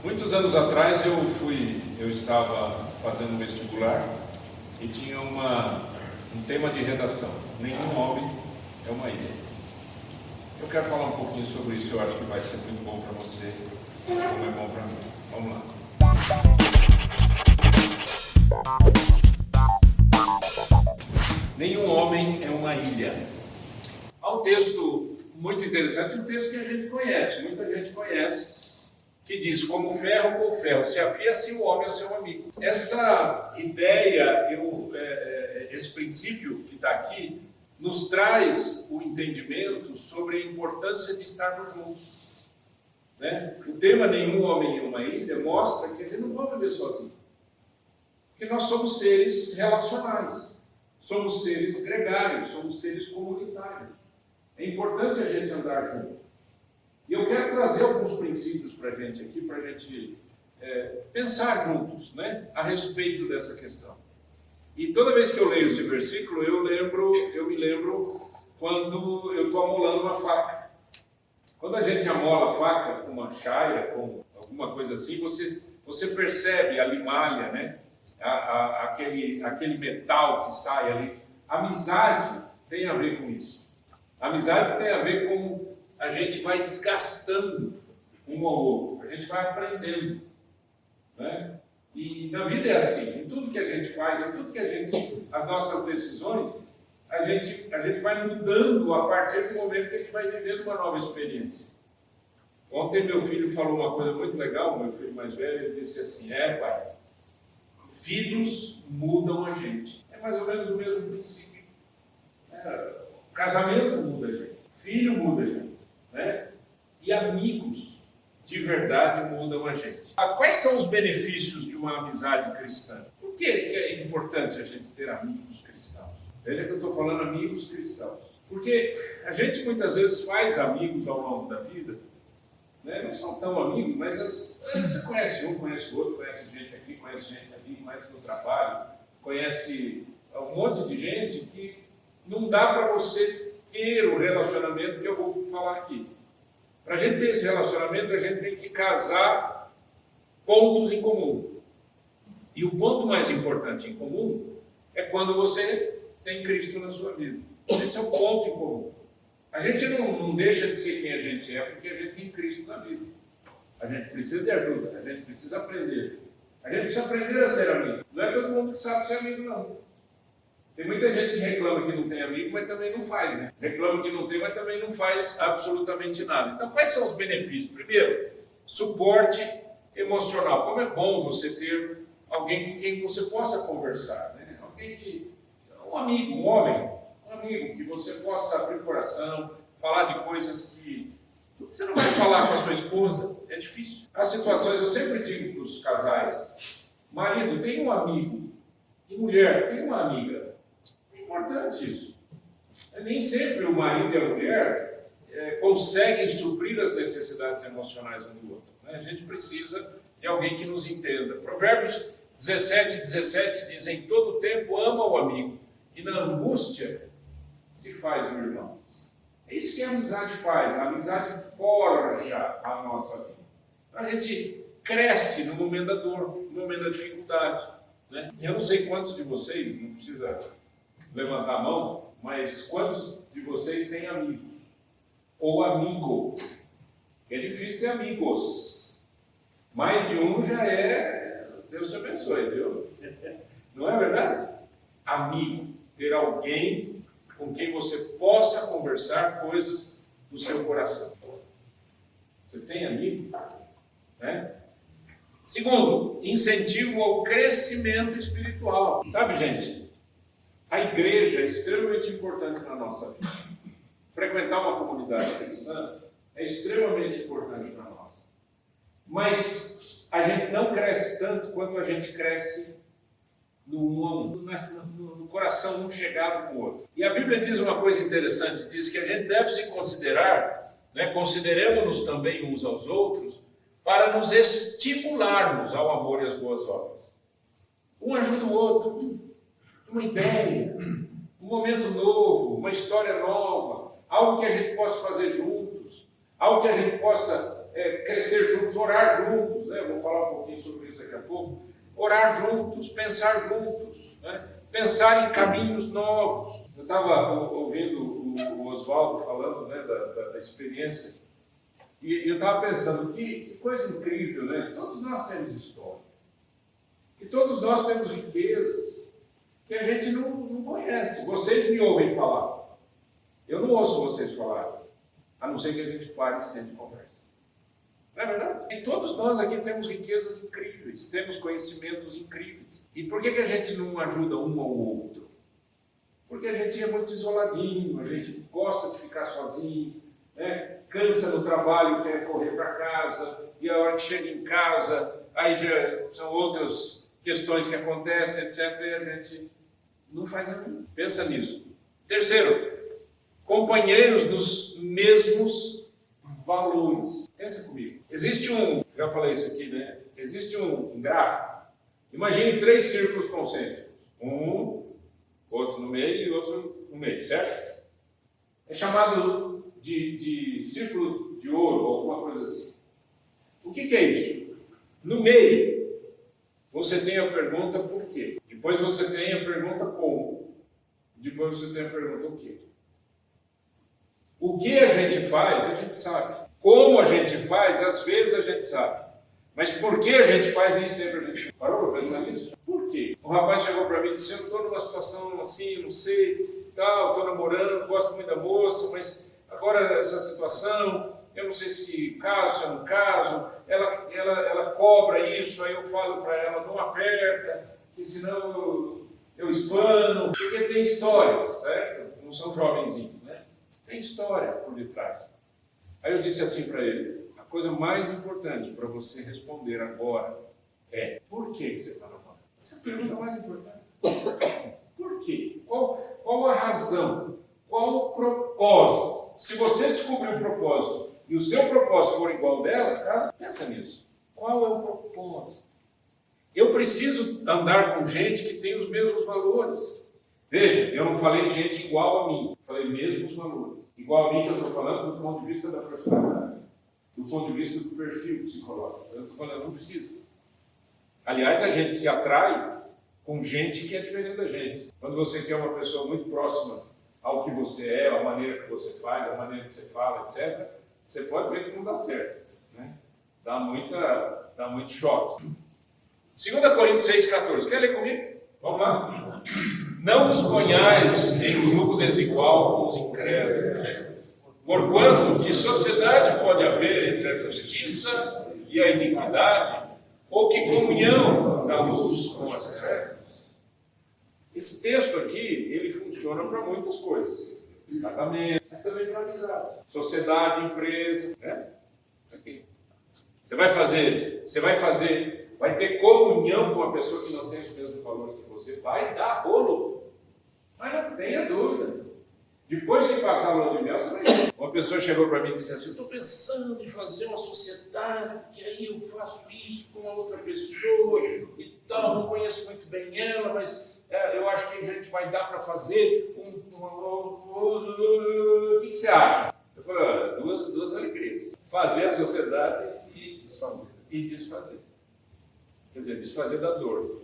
Muitos anos atrás eu estava fazendo um vestibular e tinha um tema de redação: nenhum homem é uma ilha. Eu quero falar um pouquinho sobre isso, eu acho que vai ser muito bom para você, como é bom para mim. Vamos lá. Nenhum homem é uma ilha. Há um texto muito interessante, um texto que a gente conhece, muita gente conhece, que diz: como ferro com ferro, se afia assim o homem ao seu amigo. Essa ideia, esse princípio que está aqui, nos traz o entendimento sobre a importância de estarmos juntos. Né? O tema nenhum homem em uma ilha mostra que a gente não pode viver sozinho. Porque nós somos seres relacionais, somos seres gregários, somos seres comunitários. É importante a gente andar junto. E eu quero trazer alguns princípios para a gente aqui, para a gente pensar juntos, né, a respeito dessa questão. E toda vez que eu leio esse versículo, eu me lembro quando eu estou amolando uma faca. Quando a gente amola a faca com uma chaira, com alguma coisa assim, você percebe a limalha, né, aquele metal que sai ali. A amizade tem a ver com isso. A amizade tem a ver com a gente vai desgastando um ao outro, a gente vai aprendendo, né? E na vida é assim, em tudo que a gente faz, em tudo que as nossas decisões, a gente vai mudando a partir do momento que a gente vai vivendo uma nova experiência. Ontem meu filho falou uma coisa muito legal, meu filho mais velho, ele disse assim: pai, filhos mudam a gente. É mais ou menos o mesmo princípio. O casamento muda a gente, filho muda a gente. Né? E amigos de verdade mudam a gente. Quais são os benefícios de uma amizade cristã? Por que é importante a gente ter amigos cristãos? Veja que eu estou falando amigos cristãos. Porque a gente muitas vezes faz amigos ao longo da vida, né? Não são tão amigos, mas você conhece um, conhece o outro, conhece gente aqui, conhece gente ali, conhece no trabalho, conhece um monte de gente que não dá para você ter o relacionamento que eu vou falar aqui. Para a gente ter esse relacionamento, a gente tem que casar pontos em comum. E o ponto mais importante em comum é quando você tem Cristo na sua vida. Esse é o ponto em comum. A gente não deixa de ser quem a gente é porque a gente tem Cristo na vida. A gente precisa de ajuda, a gente precisa aprender. A gente precisa aprender a ser amigo. Não é todo mundo que sabe ser amigo, não. Tem muita gente que reclama que não tem amigo, mas também não faz, né? Reclama que não tem, mas também não faz absolutamente nada. Então, quais são os benefícios? Primeiro, suporte emocional. Como é bom você ter alguém com quem você possa conversar, né? Um amigo, um homem, um amigo que você possa abrir o coração, falar de coisas que você não vai falar com a sua esposa, é difícil. As situações, eu sempre digo para os casais: marido, tem um amigo, e mulher, tem uma amiga. Importante isso. Nem sempre o marido e a mulher conseguem suprir as necessidades emocionais um do outro. Né? A gente precisa de alguém que nos entenda. Provérbios 17 diz: em todo tempo ama o amigo, e na angústia se faz o irmão. É isso que a amizade faz. A amizade forja a nossa vida. A gente cresce no momento da dor, no momento da dificuldade. Né? Eu não sei quantos de vocês, não precisa levantar a mão, mas quantos de vocês têm amigos? Ou amigo? É difícil ter amigos. Mais de um já é, Deus te abençoe, viu? Não é verdade? Amigo, ter alguém com quem você possa conversar coisas do seu coração. Você tem amigo? Né? Segundo, incentivo ao crescimento espiritual. Sabe, gente, a igreja é extremamente importante na nossa vida. Frequentar uma comunidade cristã é extremamente importante para nós. Mas a gente não cresce tanto quanto a gente cresce no coração um chegado com o outro. E a Bíblia diz uma coisa interessante, diz que a gente deve se considerar, né, consideremos-nos também uns aos outros, para nos estimularmos ao amor e às boas obras. Um ajuda o outro, uma ideia, um momento novo, uma história nova, algo que a gente possa fazer juntos, algo que a gente possa crescer juntos, orar juntos, né? Eu vou falar um pouquinho sobre isso daqui a pouco. Orar juntos, pensar juntos, né? Pensar em caminhos novos. Eu estava ouvindo o Oswaldo falando, né, da experiência, e eu estava pensando, que coisa incrível, né? Todos nós temos história, e todos nós temos riquezas que a gente não conhece. Vocês me ouvem falar, eu não ouço vocês falar, a não ser que a gente pare e sente conversa. Não é verdade? E todos nós aqui temos riquezas incríveis, temos conhecimentos incríveis. E por que a gente não ajuda um ao outro? Porque a gente é muito isoladinho, a gente gosta de ficar sozinho, né? Cansa no trabalho, quer correr para casa, e a hora que chega em casa, aí já são outras questões que acontecem, etc. E a gente não faz a mínima. Pensa nisso. Terceiro, companheiros nos mesmos valores. Pensa comigo. Existe já falei isso aqui, né? Existe um gráfico. Imagine 3 círculos concêntricos. Outro no meio e outro no meio, certo? É chamado de círculo de ouro, ou alguma coisa assim. O que é isso? No meio, você tem a pergunta por quê. Depois você tem a pergunta como. Depois você tem a pergunta o quê. O que a gente faz, a gente sabe. Como a gente faz, às vezes a gente sabe. Mas por que a gente faz, nem sempre a gente sabe. Parou para pensar nisso? Por quê? Um rapaz chegou para mim e disse, eu estou numa situação assim, não sei, tal, estou namorando, gosto muito da moça, mas agora essa situação, eu não sei se caso, se eu não caso, ela cobra isso, aí eu falo para ela, não aperta, que senão eu espano, porque tem histórias, certo? Não são jovenzinhos, né? Tem história por detrás. Aí eu disse assim para ele, a coisa mais importante para você responder agora é, por que você está namorando? Essa é a pergunta mais importante. Por quê? Qual a razão? Qual o propósito? Se você descobrir o propósito e o seu propósito for igual dela, pensa nisso. Qual é o propósito? Eu preciso andar com gente que tem os mesmos valores. Veja, eu não falei gente igual a mim, falei mesmos valores. Igual a mim que eu estou falando do ponto de vista da personalidade, do ponto de vista do perfil psicológico. Eu estou falando, não precisa. Aliás, a gente se atrai com gente que é diferente da gente. Quando você quer uma pessoa muito próxima ao que você é, a maneira que você faz, a maneira que você fala, etc., você pode ver que não dá certo, né? Dá muito choque. 2 Coríntios 6,14. Quer ler comigo? Vamos lá. Não vos ponhais em jugo desigual com os incrédulos, porquanto que sociedade pode haver entre a justiça e a iniquidade, ou que comunhão da luz com as trevas? Esse texto aqui, ele funciona para muitas coisas. Casamento, mas também para amizade. Sociedade, empresa, né? Aqui. Você vai ter comunhão com uma pessoa que não tem os mesmos valores que você, vai dar rolo. Mas não tenha dúvida. Depois que passar a lua de mel, você vai ver. Uma pessoa chegou para mim e disse assim, eu estou pensando em fazer uma sociedade, porque aí eu faço isso com uma outra pessoa e tal, não conheço muito bem ela, mas eu acho que a gente vai dar para fazer o que você acha? Eu falei, duas alegrias. Fazer a sociedade e desfazer. Quer dizer, desfazer da dor.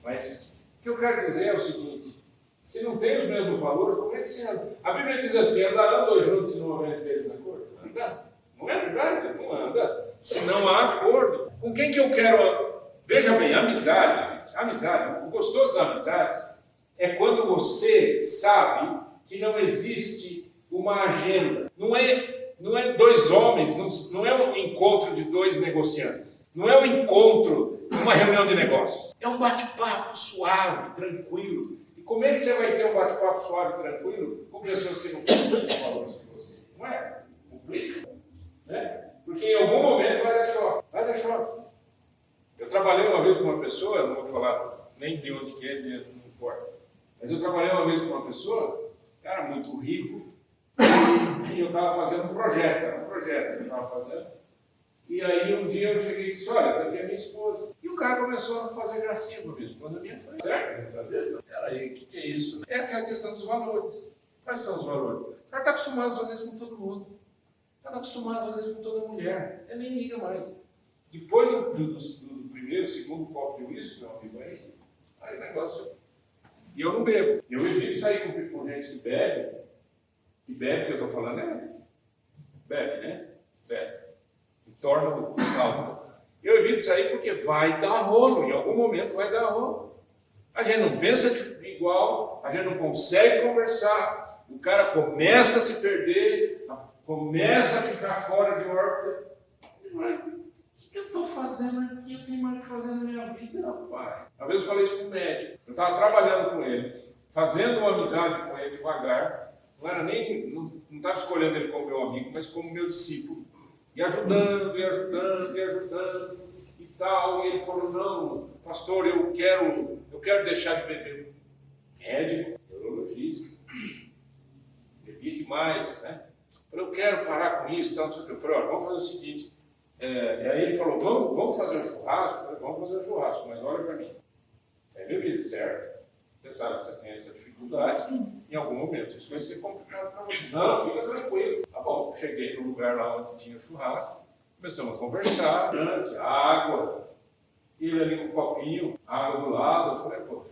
Mas o que eu quero dizer é o seguinte, se não tem os mesmos valores, como é que você anda? A Bíblia diz assim, andarão dois juntos se não houver entre eles acordo? Anda. Não é verdade? Não anda. Se não há acordo. Com quem que eu quero... Veja bem, amizade, gente. Amizade, o gostoso da amizade é quando você sabe que não existe uma agenda. Não é dois homens, não é um encontro de dois negociantes. Não é um encontro de uma reunião de negócios. É um bate-papo suave, tranquilo. E como é que você vai ter um bate-papo suave e tranquilo com pessoas que não têm os mesmos valores que você? Não é? Complica. Né? Porque em algum momento vai dar choque. Vai dar choque. Eu trabalhei uma vez com uma pessoa, não vou falar nem de onde que é, não importa. Mas eu trabalhei uma vez com uma pessoa, cara muito rico, e eu estava fazendo um projeto, era um projeto que eu estava fazendo. E aí um dia eu cheguei e disse, olha, essa aqui é minha esposa. E o cara começou a fazer gracinha com a minha esposa na minha frente. Certo? Peraí, o que é isso? É aquela questão dos valores. Quais são os valores? O cara está acostumado a fazer isso com todo mundo. está acostumado a fazer isso com toda mulher. Ele nem liga mais. Depois do primeiro, segundo copo de uísque, meu amigo, aí o negócio... E eu não bebo. Eu evito sair com gente que bebe, que eu estou falando, bebe, né? Bebe. E torna o calmo. Eu evito sair porque vai dar rolo, em algum momento vai dar rolo. A gente não pensa igual, a gente não consegue conversar, o cara começa a se perder, começa a ficar fora de órbita. O que eu estou fazendo aqui? Eu tenho mais o que fazer na minha vida, rapaz. Uma vez eu falei isso para um médico. Eu estava trabalhando com ele, fazendo uma amizade com ele devagar. Não estava escolhendo ele como meu amigo, mas como meu discípulo. E ajudando e tal. E ele falou, não, pastor, eu quero deixar de beber. Médico, neurologista, bebia demais, né? Eu falei, eu quero parar com isso, tal, não sei o que. Eu falei, olha, vamos fazer o seguinte. Aí ele falou, vamos fazer um churrasco? Eu falei, vamos fazer um churrasco, mas olha para mim. É bebida, certo? Você sabe que você tem essa dificuldade, em algum momento isso vai ser complicado para você. Não, fica tranquilo. Tá bom, cheguei no lugar lá onde tinha churrasco, começamos a conversar, água, ele ali com o copinho, água do lado. Eu falei, pô, que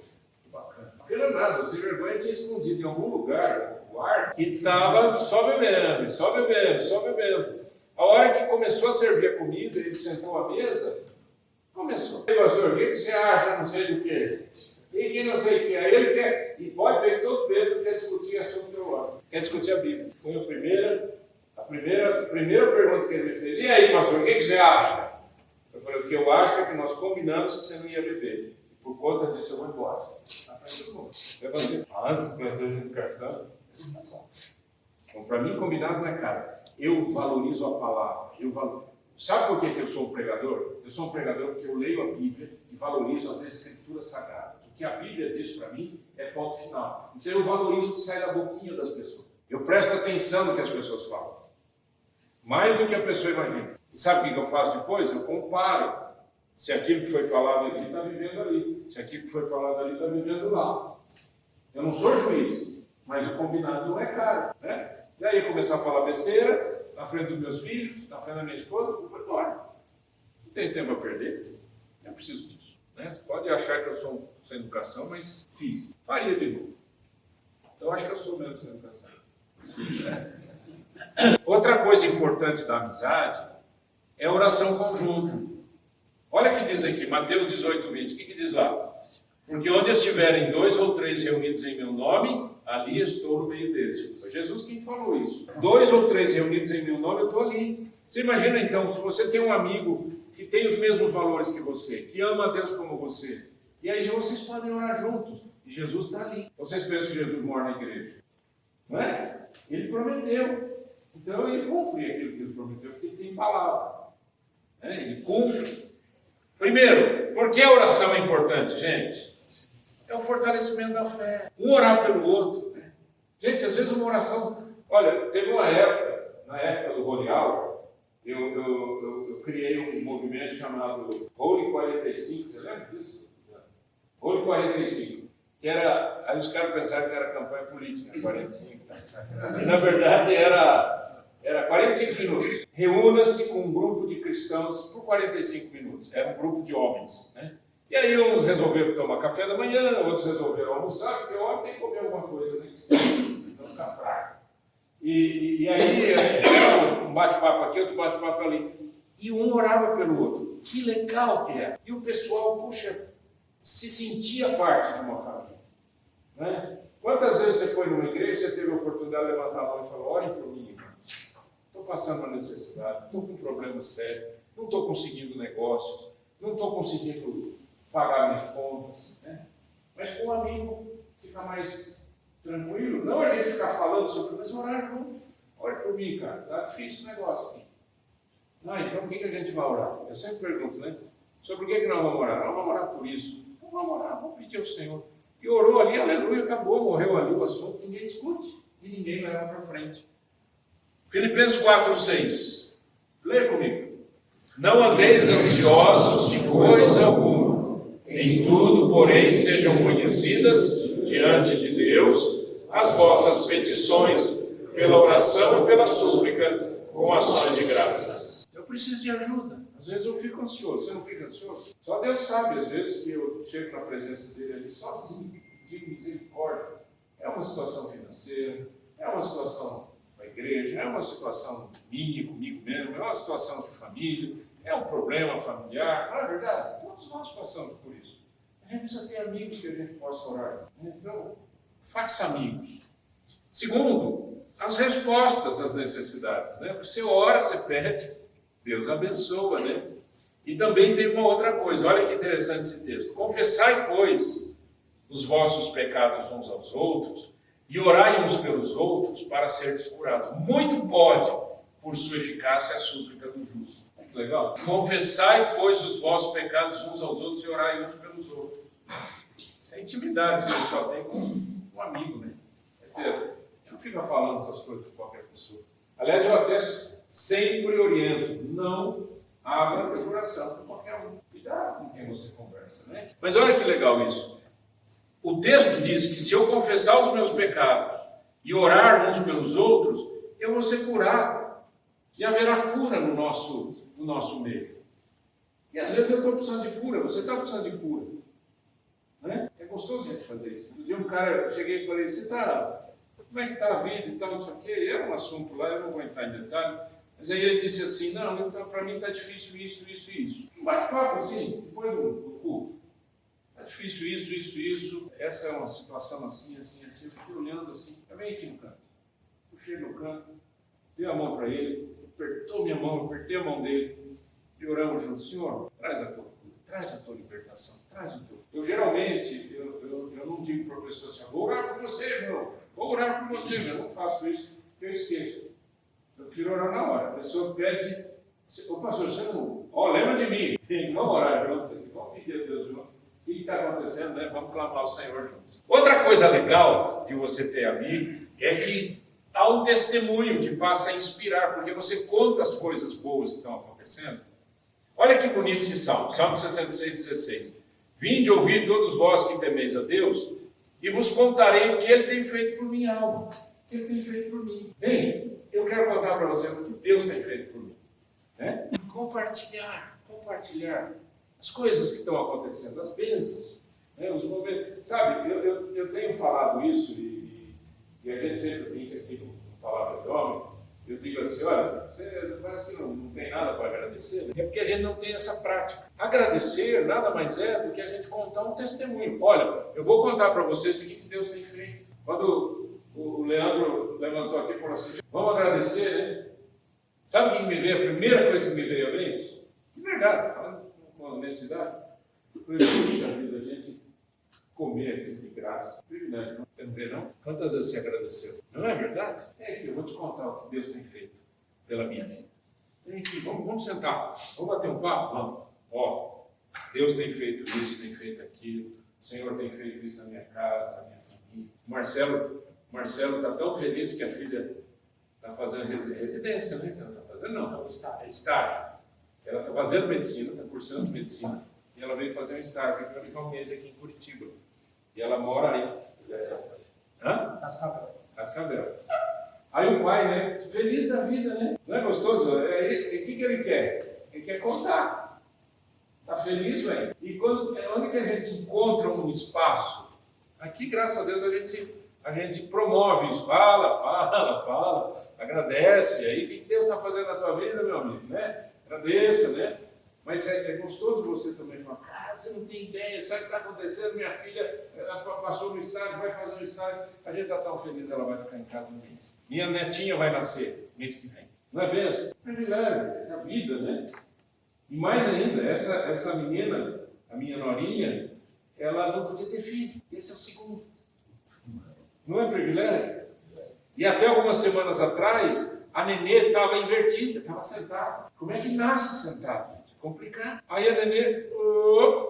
bacana. Não era nada, você vergonha tinha escondido em algum lugar, no ar, e estava só bebendo. A hora que começou a servir a comida, ele sentou à mesa, começou. Ei, pastor, o que você acha, não sei do que? E que não sei o que. Aí ele quer, e pode ver que todo Pedro quer discutir assunto teológico, quer discutir a Bíblia. Foi a primeira pergunta que ele me fez. E aí, pastor, o que você acha? Eu falei, o que eu acho é que nós combinamos que você não ia beber. E por conta disso eu vou embora. Na frente do mundo. Levantei. Planejamento de educação. Então, para mim, combinado não é caro. Eu valorizo a palavra. Sabe por que eu sou um pregador? Eu sou um pregador porque eu leio a Bíblia e valorizo as Escrituras Sagradas. O que a Bíblia diz para mim é ponto final. Então eu valorizo o que sai da boquinha das pessoas. Eu presto atenção no que as pessoas falam. Mais do que a pessoa imagina. E sabe o que eu faço depois? Eu comparo se aquilo que foi falado aqui está vivendo ali. Se aquilo que foi falado ali está vivendo lá. Eu não sou juiz, mas o combinado não é caro, né? E aí começar a falar besteira na frente dos meus filhos, na frente da minha esposa, eu vou embora. Não tenho tempo a perder, não preciso disso. Né? Você pode achar que eu sou sem educação, mas fiz. Faria de novo. Então acho que eu sou mesmo sem educação. Outra coisa importante da amizade é a oração conjunta. Olha o que diz aqui, Mateus 18, 20. O que diz lá? Porque onde estiverem 2 ou 3 reunidos em meu nome, ali estou no meio deles. Foi Jesus quem falou isso. 2 ou 3 reunidos em meu nome, eu estou ali. Você imagina então, se você tem um amigo que tem os mesmos valores que você, que ama a Deus como você, e aí vocês podem orar juntos, e Jesus está ali. Vocês pensam que Jesus mora na igreja? Não é? Ele prometeu. Então ele cumpre aquilo que ele prometeu, porque ele tem palavra. Ele cumpre. Primeiro, por que a oração é importante, gente? É o fortalecimento da fé. Um orar pelo outro. Né? Gente, às vezes uma oração... Olha, teve uma época, na época do Rodeal, eu criei um movimento chamado Holy 45, você lembra disso? Holy 45. Que era... Aí os caras pensaram que era campanha política, 45. E na verdade era 45 minutos. Reúna-se com um grupo de cristãos por 45 minutos. Era um grupo de homens, né? E aí uns resolveram tomar café da manhã, outros resolveram almoçar, porque o homem tem que comer alguma coisa, né? Então fica fraco. E aí um bate-papo aqui, outro bate-papo ali. E um orava pelo outro. Que legal que é. E o pessoal, puxa, se sentia parte de uma família. Né? Quantas vezes você foi numa igreja, você teve a oportunidade de levantar a mão e falar, orem por mim, irmãos. Estou passando uma necessidade, estou com um problema sério, não estou conseguindo negócios, não estou conseguindo pagar minhas contas, né? Mas com um amigo fica mais tranquilo. Não a gente ficar falando sobre, mas orar junto. Ore por mim, cara, tá difícil o negócio aqui. Então o que a gente vai orar? Eu sempre pergunto, né? Sobre o que nós vamos orar? Nós vamos orar por isso. Não vamos orar, vamos pedir ao Senhor. E orou ali, aleluia, acabou, morreu ali o assunto, ninguém discute e ninguém leva para frente. Filipenses 4:6. Leia comigo. Não andeis ansiosos de coisa alguma. Em tudo, porém, sejam conhecidas diante de Deus as vossas petições, pela oração e pela súplica, com com ações de graça. Eu preciso de ajuda. Às vezes eu fico ansioso. Você não fica ansioso? Só Deus sabe, às vezes, que eu chego na presença dele ali sozinho, de misericórdia. É uma situação financeira, é uma situação com a igreja, é uma situação minha, comigo mesmo, é uma situação de família, é um problema familiar. Não é verdade? Todos nós passamos por isso. A gente precisa ter amigos que a gente possa orar junto. Então, faça amigos. Segundo, as respostas às necessidades. Né? Você ora, você pede, Deus abençoa. Né? E também tem uma outra coisa, olha que interessante esse texto. Confessai, pois, os vossos pecados uns aos outros e orai uns pelos outros para seres curados. Muito pode, por sua eficácia, a súplica do justo. Que legal. Confessai, pois, os vossos pecados uns aos outros e orai uns pelos outros. Isso é intimidade que a gente só tem com um amigo, né? A gente não fica falando essas coisas com qualquer pessoa. Aliás, eu até sempre oriento, não abra teu coração para qualquer um. Cuidado com quem você conversa, né? Mas olha que legal isso. O texto diz que se eu confessar os meus pecados e orar uns pelos outros, eu vou ser curado. E haverá cura no nosso meio. E às vezes eu estou precisando de cura, você está precisando de cura. Né? É gostoso a gente fazer isso. Um dia eu cheguei e falei, como é que está a vida e tal, não sei o quê. Era um assunto lá, eu não vou entrar em detalhe. Mas aí ele disse assim, não, para mim está difícil isso. Um bate-papo assim, depois do culto. Está difícil isso. Essa é uma situação assim. Eu fiquei olhando assim, eu venho aqui no canto. Puxei no canto, dei a mão para ele, apertou minha mão, apertei a mão dele e oramos juntos. Senhor, traz a tua cura, traz a tua libertação, traz o teu. Eu geralmente, eu não digo para a pessoa assim, vou orar por você, irmão, eu não faço isso, porque eu esqueço. Eu prefiro orar na hora. A pessoa pede, ô pastor, você não, lembra de mim, vamos orar juntos, vamos pedir a Deus juntos. O que está acontecendo, né? Vamos clamar o Senhor juntos. Outra coisa legal de você ter amigo é que há um testemunho que passa a inspirar, porque você conta as coisas boas que estão acontecendo. Olha que bonito esse salmo, Salmo 66:16. Vinde ouvir todos vós que temeis a Deus, e vos contarei o que Ele tem feito por minha alma. O que Ele tem feito por mim. Vem, eu quero contar para você o que Deus tem feito por mim. Né? Compartilhar as coisas que estão acontecendo, as bênçãos, né? Os momentos. Sabe, eu tenho falado isso e a gente sempre brinca aqui no Palavra de Homem. Eu digo assim, olha, você não tem nada para agradecer, né? É porque a gente não tem essa prática. Agradecer nada mais é do que a gente contar um testemunho. Olha, eu vou contar para vocês o que Deus tem feito. Quando o Leandro levantou aqui e falou assim, vamos agradecer, né? Sabe o que me veio? A primeira coisa que me veio à mente? De verdade, falando com honestidade. Foi, puxa vida, a gente comer aqui de graça. Privilégio, não? Você não vê, não? Quantas vezes você agradeceu? Não é verdade? É que eu vou te contar o que Deus tem feito pela minha vida. Vamos sentar. Vamos bater um papo? Vamos. Deus tem feito isso, tem feito aquilo. O Senhor tem feito isso na minha casa, na minha família. Marcelo está tão feliz que a filha está fazendo residência, né? Ela está fazendo, não, é estágio. Ela está fazendo medicina, está cursando medicina. E ela veio fazer um estágio para ficar um mês aqui em Curitiba. E ela mora aí. Cascavel. Aí o pai, né? Feliz da vida, né? Não é gostoso? O que ele quer? Ele quer contar. Está feliz, velho? E onde que a gente encontra um espaço? Aqui, graças a Deus, a gente promove isso. Fala. Agradece. Aí, o que Deus está fazendo na tua vida, meu amigo? Né? Agradeça, né? Mas é gostoso você também falar, cara, você não tem ideia, sabe o que está acontecendo? Minha filha passou no estágio, vai fazer um estágio, a gente está tão feliz, ela vai ficar em casa um mês. Minha netinha vai nascer mês que vem. Não é bem assim? É verdade, é a vida, né? E mais ainda, essa menina, a minha norinha, ela não podia ter filho. Esse é o segundo. Não é privilégio? E até algumas semanas atrás, a nenê estava invertida, estava sentada. Como é que nasce sentado, gente? É complicado. Aí a nenê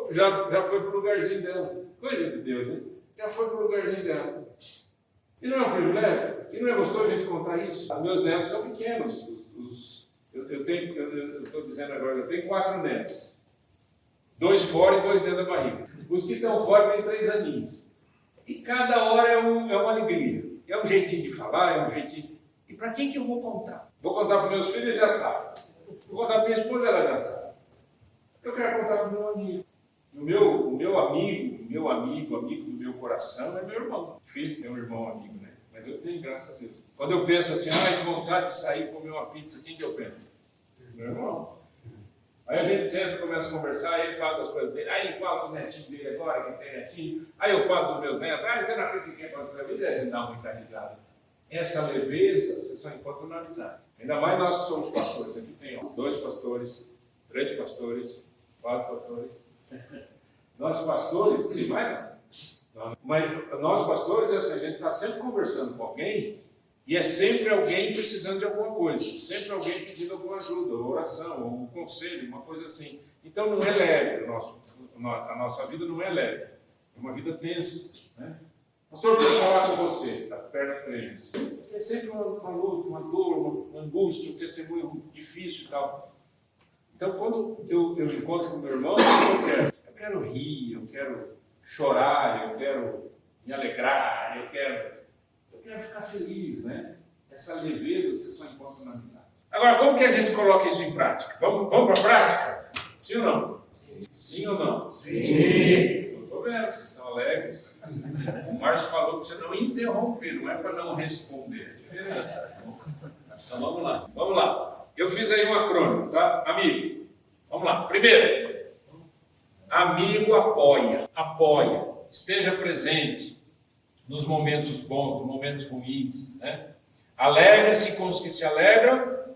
já foi para o lugarzinho dela. Coisa de Deus, né? Já foi para o lugarzinho dela. E não é um privilégio? E não é gostoso a gente contar isso? Meus netos são pequenos. Eu estou dizendo agora, eu tenho 4 netos. 2 fora e 2 dentro da barriga. Os que estão fora têm 3 aninhos. E cada hora é uma alegria. É um jeitinho de falar, é um jeitinho... E para quem que eu vou contar? Vou contar para meus filhos, já sabe. Vou contar para minha esposa, ela já sabe. Eu quero contar para o meu amigo. O meu amigo do meu coração é meu irmão. Difícil ter um irmão amigo, né? Mas eu tenho, graças a Deus. Quando eu penso assim, que vontade de sair e comer uma pizza, quem que eu penso? Meu irmão. Aí a gente senta, começa a conversar, aí ele fala das coisas dele, aí ele fala do netinho dele agora, que tem netinho, aí eu falo dos meus netos, você não acredita que aconteceu a vida? E a gente dá muita risada. Essa leveza você só encontra na amizade. Ainda mais nós que somos pastores. Aqui tem 2 pastores, 3 pastores, 4 pastores. Nós pastores, sim, não. Mas nós pastores, a gente está sempre conversando com alguém e é sempre alguém precisando de alguma coisa, sempre alguém pedindo alguma ajuda, ou oração, ou um conselho, uma coisa assim. Então não é leve, a nossa vida não é leve, é uma vida tensa, né? Pastor, eu quero falar com você, está perto de eles. É sempre uma luta, uma dor, uma angústia, um testemunho difícil e tal. Então, quando eu encontro com meu irmão, eu quero rir, eu quero chorar, eu quero me alegrar, eu quero ficar feliz, né? Essa leveza você só encontra na amizade. Agora, como que a gente coloca isso em prática? Vamos para a prática? Sim ou não? Sim. Sim ou não? Sim. Eu estou vendo, vocês estão alegres. O Márcio falou para você não interromper, não é para não responder, é diferente. Então vamos lá. Vamos lá. Eu fiz aí um acrônimo, tá? Amigo. Vamos lá. Primeiro, amigo apoia. Apoia. Esteja presente nos momentos bons, nos momentos ruins, né? Alegre-se com os que se alegram,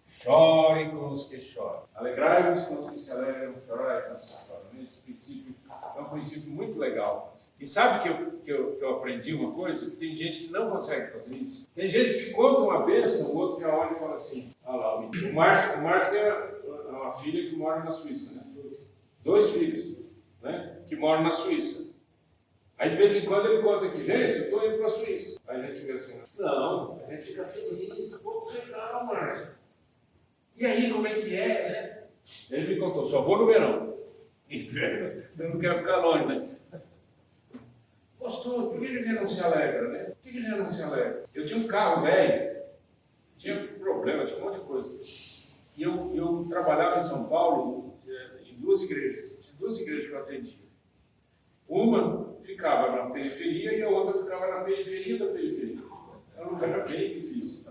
chore com os que choram. Alegrai-vos com os que se alegram, chorai com os que choram. Esse princípio é um princípio muito legal. E sabe que eu aprendi uma coisa? Que tem gente que não consegue fazer isso. Tem gente que conta uma bênção, o outro já olha e fala assim, olha lá, o Márcio tem uma filha que mora na Suíça, né? 2 filhos, né? Que moram na Suíça. Aí de vez em quando ele conta aqui, gente, eu estou indo para a Suíça. Aí a gente vê assim, não, a gente fica feliz, pô, legal, Márcio. E aí, como é que é, né? Ele me contou, só vou no verão. Eu não quero ficar longe, né? Gostou, por que ele não se alegra, né? Por que ele não se alegra? Eu tinha um carro velho, tinha problema, tinha um monte de coisa. E eu trabalhava em São Paulo, em 2 igrejas. Tinha 2 igrejas que eu atendia. Uma ficava na periferia e a outra ficava na periferia da periferia. Era um lugar bem difícil.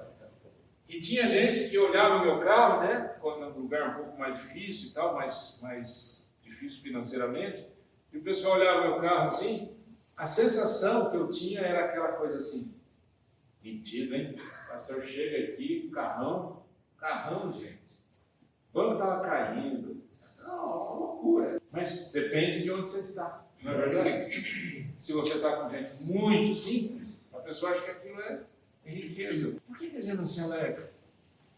E tinha gente que olhava o meu carro, né, quando era um lugar um pouco mais difícil e tal, mais difícil financeiramente, e o pessoal olhava o meu carro assim, a sensação que eu tinha era aquela coisa assim, mentira, hein? O pastor chega aqui, carrão, gente. O banco estava caindo. Não, uma loucura. Mas depende de onde você está. Não é verdade? Se você está com gente muito simples, a pessoa acha que aquilo é riqueza. Por que a gente não se alegra?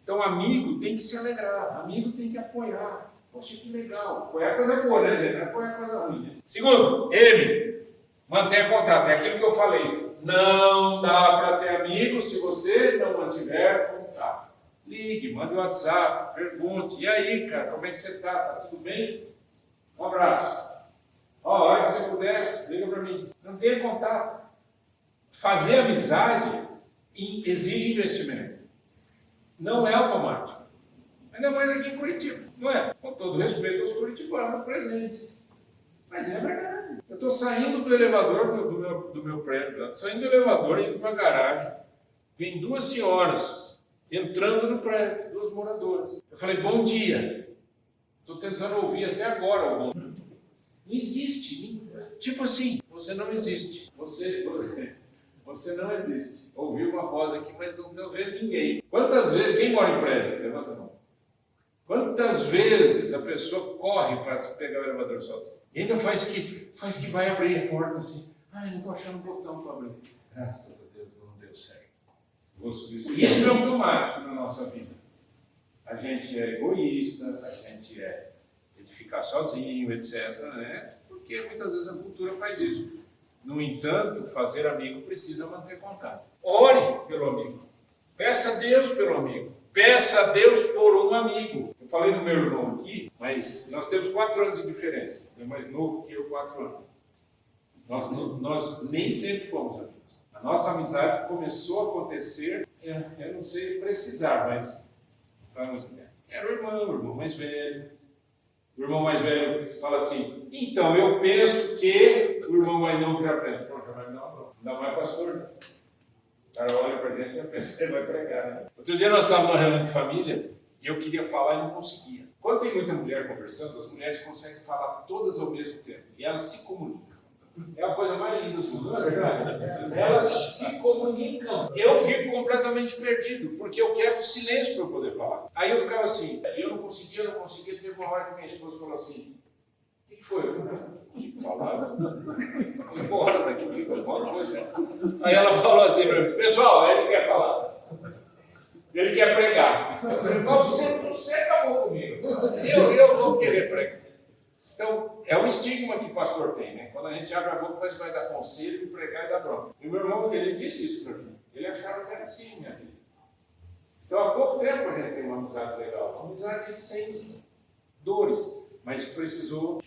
Então, amigo tem que se alegrar, amigo tem que apoiar. Poxa, que legal. Apoiar é coisa boa, né, gente? Não é apoiar coisa ruim. Né? Segundo, mantenha contato. É aquilo que eu falei. Não dá para ter amigo se você não mantiver contato. Ligue, mande um WhatsApp, pergunte. E aí, cara, como é que você está? Está tudo bem? Um abraço. Se você puder, liga para mim. Não tenha contato. Fazer amizade exige investimento. Não é automático. Ainda mais aqui em Curitiba. Não é? Com todo respeito aos curitibanos presentes. Mas é verdade. Eu estou saindo do elevador do meu prédio. Estou saindo do elevador e indo para a garagem. Vem 2 senhoras entrando no prédio, 2 moradoras. Eu falei, bom dia. Estou tentando ouvir até agora o bom dia. Não existe. Tipo assim, você não existe. Você não existe. Ouvi uma voz aqui, mas não estou vendo ninguém. Quantas vezes, quem mora em prédio? Levanta a mão. Quantas vezes a pessoa corre para pegar o elevador sozinha? E ainda faz que vai abrir a porta assim. Não estou achando o botão para abrir. Graças a Deus não deu certo. Isso é automático na nossa vida. A gente é egoísta, a gente é de ficar sozinho, etc. Né? Porque muitas vezes a cultura faz isso. No entanto, fazer amigo precisa manter contato. Ore pelo amigo. Peça a Deus pelo amigo. Peça a Deus por um amigo. Eu falei do meu irmão aqui, mas nós temos 4 anos de diferença. Ele é mais novo que eu, 4 anos. Nós nem sempre fomos amigos. A nossa amizade começou a acontecer Eu não sei precisar, mas era o irmão mais velho. O irmão mais velho fala assim, então eu penso que o irmão mais novo já pensa, pronto, já vai me dar uma bronca. Ainda mais pastor, né? O cara olha para dentro e já pensa que ele vai pregar, né? Outro dia nós estávamos numa reunião de família e eu queria falar e não conseguia. Quando tem muita mulher conversando, as mulheres conseguem falar todas ao mesmo tempo e elas se comunicam. É a coisa mais linda do mundo, não é verdade? Elas se comunicam. Eu fico completamente perdido, porque eu quero silêncio para eu poder falar. Aí eu ficava assim, eu não conseguia. Teve uma hora que minha esposa falou assim, o que foi? Eu falei, não consigo falar. Vou embora daqui, vou embora hoje. Aí ela falou assim para mim, pessoal, ele quer falar. Ele quer pregar. Eu falei, você acabou comigo. Eu vou querer pregar. Então, é um estigma que o pastor tem, né? Quando a gente abre a boca, mas vai dar conselho, e pregar e dar bronca. E o meu irmão, ele disse isso para mim. Ele achava que era assim, minha vida. Então, há pouco tempo a gente tem uma amizade legal. Uma amizade sem dores, mas precisou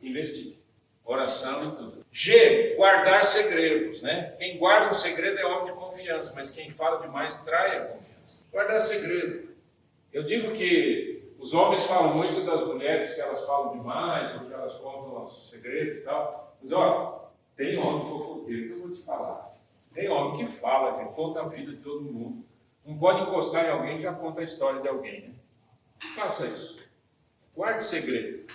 investir. Oração e tudo. G, guardar segredos, né? Quem guarda um segredo é homem de confiança, mas quem fala demais trai a confiança. Guardar segredo. Eu digo que os homens falam muito das mulheres que elas falam demais, porque elas contam os segredos e tal. Mas olha, tem homem fofoqueiro que eu vou te falar. Tem homem que fala, gente, conta a vida de todo mundo. Não pode encostar em alguém que já conta a história de alguém, né? Não faça isso. Guarde segredo.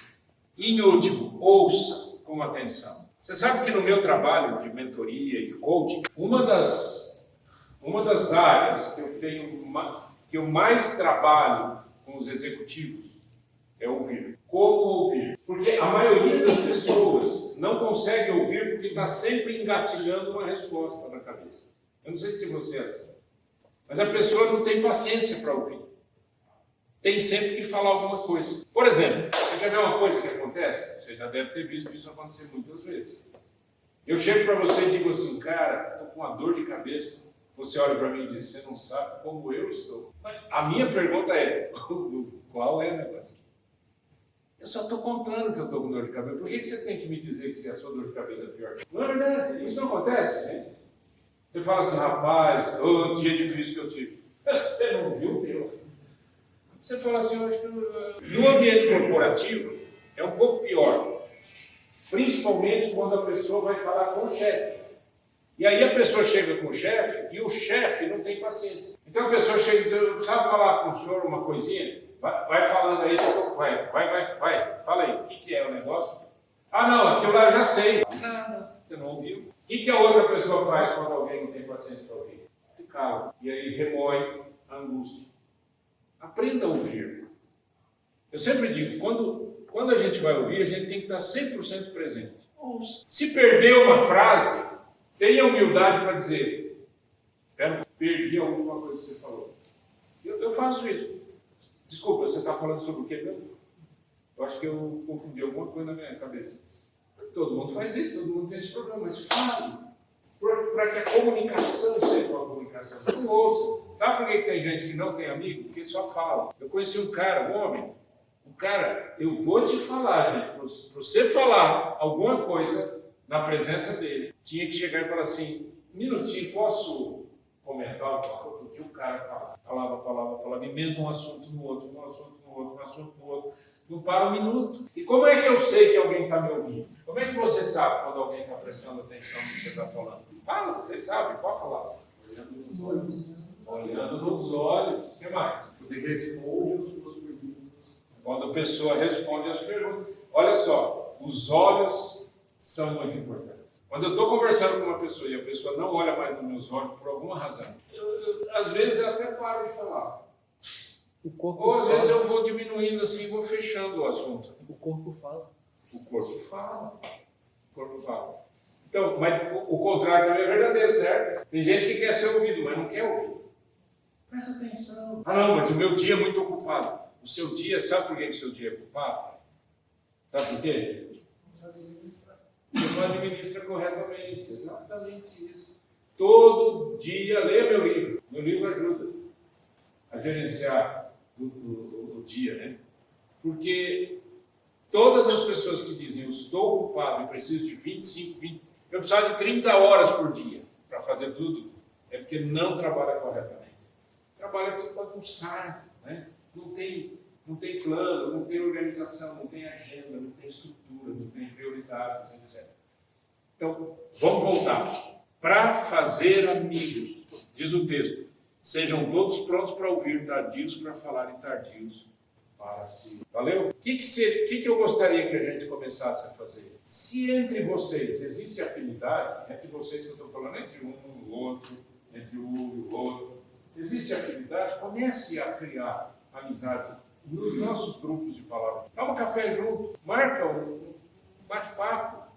E em último, ouça com atenção. Você sabe que no meu trabalho de mentoria e de coaching, uma das áreas que eu mais trabalho com os executivos é ouvir. Como ouvir? Porque a maioria das pessoas não consegue ouvir porque está sempre engatilhando uma resposta na cabeça. Eu não sei se você é assim, mas a pessoa não tem paciência para ouvir. Tem sempre que falar alguma coisa. Por exemplo, você quer ver uma coisa que acontece? Você já deve ter visto isso acontecer muitas vezes. Eu chego para você e digo assim, cara, estou com uma dor de cabeça. Você olha para mim e diz, você não sabe como eu estou. A minha pergunta é, qual é o negócio? Eu só estou contando que eu estou com dor de cabeça. Por que você tem que me dizer que a sua dor de cabeça é pior? Não é verdade, isso não acontece, gente. Você fala assim, rapaz, o dia difícil que eu tive. Você não viu, meu? Você fala assim, no ambiente corporativo é um pouco pior. Principalmente quando a pessoa vai falar com o chefe. E aí a pessoa chega com o chefe e o chefe não tem paciência. Então a pessoa chega e diz, eu precisava falar com o senhor uma coisinha? Vai falando aí, vai, fala aí, o que é o negócio? Ah não, aquilo lá eu já sei. Não, você não ouviu. O que a outra pessoa faz quando alguém não tem paciência para ouvir? Se cala. E aí remói a angústia. Aprenda a ouvir. Eu sempre digo, quando a gente vai ouvir, a gente tem que estar 100% presente. Ouça. Se perdeu uma frase, tenha humildade para dizer, perdi a última coisa que você falou. Eu faço isso. Desculpa, você está falando sobre o quê mesmo? Eu acho que eu confundi alguma coisa na minha cabeça. Todo mundo faz isso, todo mundo tem esse problema, mas fale. Para que a comunicação seja uma comunicação. Não ouça. Sabe por que tem gente que não tem amigo? Porque só fala. Eu conheci um cara, um homem. Eu vou te falar, gente, para você falar alguma coisa na presença dele, tinha que chegar e falar assim, um minutinho, posso comentar o que o cara fala? Falava, emenda um assunto no outro, um assunto no outro. Não para um minuto. E como é que eu sei que alguém está me ouvindo? Como é que você sabe quando alguém está prestando atenção no que você está falando? Fala, você sabe, pode falar. Olhando nos olhos. Olhando nos olhos. O que mais? Você responde as suas perguntas. Quando a pessoa responde as perguntas. Olha só, os olhos são muito importantes. Quando eu estou conversando com uma pessoa e a pessoa não olha mais nos meus olhos por alguma razão, às vezes eu até paro de falar. Ou às vezes eu vou diminuindo assim e vou fechando o assunto. O corpo fala. O corpo fala. O corpo fala. Então, mas o contrário também é verdadeiro, certo? Tem gente que quer ser ouvido, mas não quer ouvir. Presta atenção. Ah não, mas o meu dia é muito ocupado. O seu dia, sabe por que o seu dia é ocupado? Sabe por quê? Você não administra corretamente. Exatamente isso. Todo dia, leia meu livro. Meu livro ajuda a gerenciar o dia, né? Porque todas as pessoas que dizem eu estou ocupado e preciso de 20, eu precisava de 30 horas por dia para fazer tudo, é porque não trabalha corretamente. trabalha tudo bagunçado, né? Não tem plano, não tem organização, não tem agenda, não tem estrutura, não tem prioridades, etc. Então, vamos voltar. Para fazer amigos, diz o texto, sejam todos prontos para ouvir, tardios para falar e tardios para si. Valeu? O que eu gostaria que a gente começasse a fazer? Se entre vocês existe afinidade, entre vocês que eu estou falando, entre um e o outro, entre um e o outro, existe afinidade, comece a criar amizade nos nossos grupos de palavras. Toma um café junto, marca um bate-papo.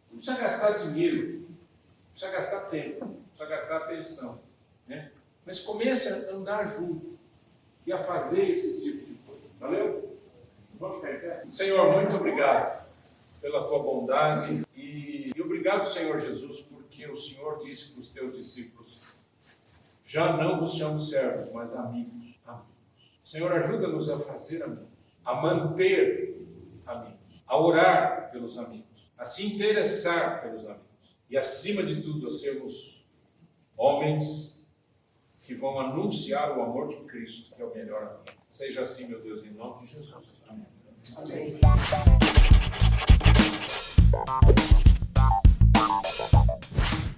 Não precisa gastar dinheiro, não precisa gastar tempo, não precisa gastar atenção, né? Mas comece a andar junto e a fazer esse tipo de coisa. Valeu? Vamos ficar em pé? Senhor, muito obrigado pela tua bondade e obrigado, Senhor Jesus, porque o Senhor disse para os teus discípulos, já não vos chamo servos, mas amigos. Senhor, ajuda-nos a fazer amigos, a manter amigos, a orar pelos amigos, a se interessar pelos amigos e, acima de tudo, a sermos homens que vão anunciar o amor de Cristo, que é o melhor amigo. Seja assim, meu Deus, em nome de Jesus. Amém. Amém.